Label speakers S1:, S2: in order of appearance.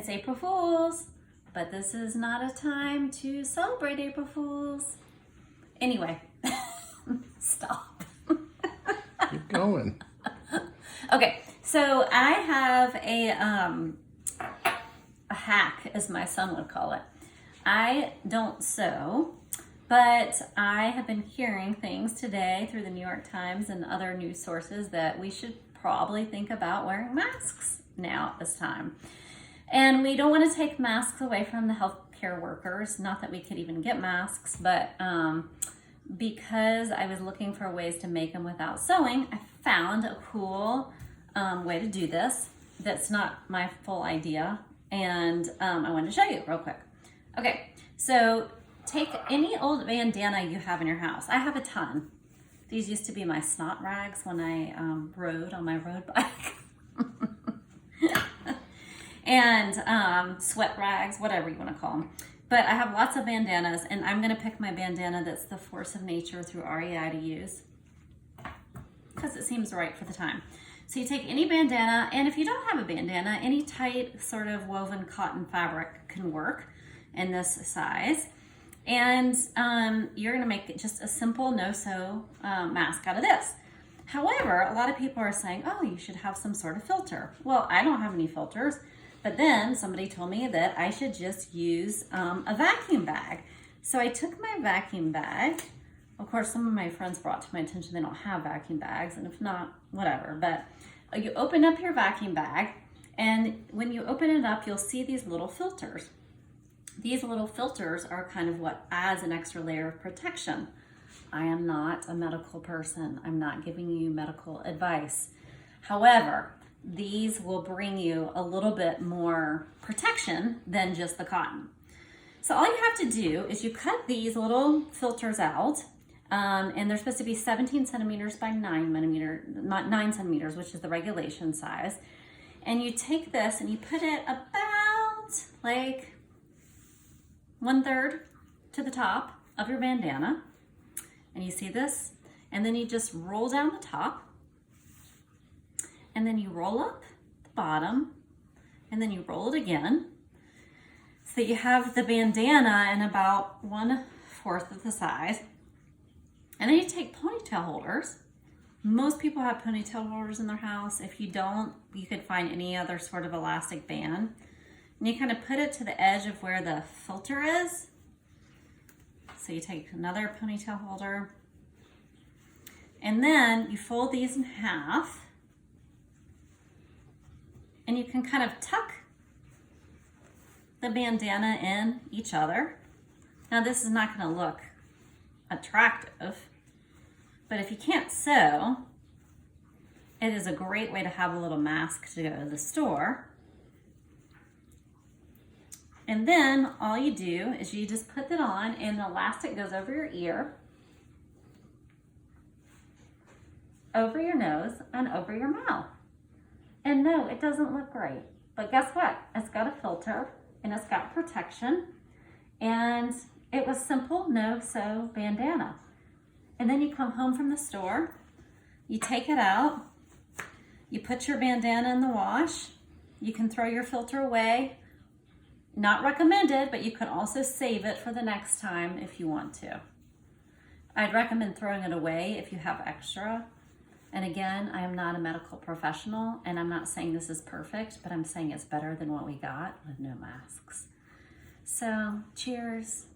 S1: It's April Fool's, but this is not a time to celebrate April Fool's. Anyway, stop.
S2: Keep going.
S1: Okay, so I have a hack, as my son would call it. I don't sew, but I have been hearing things today through the New York Times and other news sources that we should probably think about wearing masks now at this time. And we don't want to take masks away from the healthcare workers, not that we could even get masks, but because I was looking for ways to make them without sewing, I found a cool way to do this that's not my full idea, and I wanted to show you real quick. Okay, so take any old bandana you have in your house. I have a ton. These used to be my snot rags when I rode on my road bike. And sweat rags, whatever you want to call them. But I have lots of bandanas, and I'm going to pick my bandana that's the Force of Nature through REI to use because it seems right for the time. So you take any bandana, and if you don't have a bandana, any tight sort of woven cotton fabric can work in this size. And you're going to make just a simple no-sew mask out of this. However, a lot of people are saying, oh, you should have some sort of filter. Well, I don't have any filters. But then somebody told me that I should just use a vacuum bag. So I took my vacuum bag. Of course, some of my friends brought to my attention they don't have vacuum bags, and if not, whatever. But you open up your vacuum bag, and when you open it up, you'll see these little filters. These little filters are kind of what adds an extra layer of protection. I am not a medical person. I'm not giving you medical advice. However, these will bring you a little bit more protection than just the cotton. So all you have to do is you cut these little filters out, and they're supposed to be 17 centimeters by 9 centimeters, which is the regulation size. And you take this and you put it about like 1/3 to the top of your bandana. And you see this? And then you just roll down the top. And then you roll up the bottom, and then you roll it again. So you have the bandana in about 1/4 of the size. And then you take ponytail holders. Most people have ponytail holders in their house. If you don't, you could find any other sort of elastic band. And you kind of put it to the edge of where the filter is. So you take another ponytail holder. And then you fold these in half. And you can kind of tuck the bandana in each other. Now this is not going to look attractive, but if you can't sew, it is a great way to have a little mask to go to the store. And then all you do is you just put it on, and the elastic goes over your ear, over your nose, and over your mouth. And no, it doesn't look great. But guess what? It's got a filter, and it's got protection. And it was simple no-sew bandana. And then you come home from the store, you take it out, you put your bandana in the wash, you can throw your filter away. Not recommended, but you can also save it for the next time if you want to. I'd recommend throwing it away if you have extra. And again, I am not a medical professional, and I'm not saying this is perfect, but I'm saying it's better than what we got with no masks. So, cheers.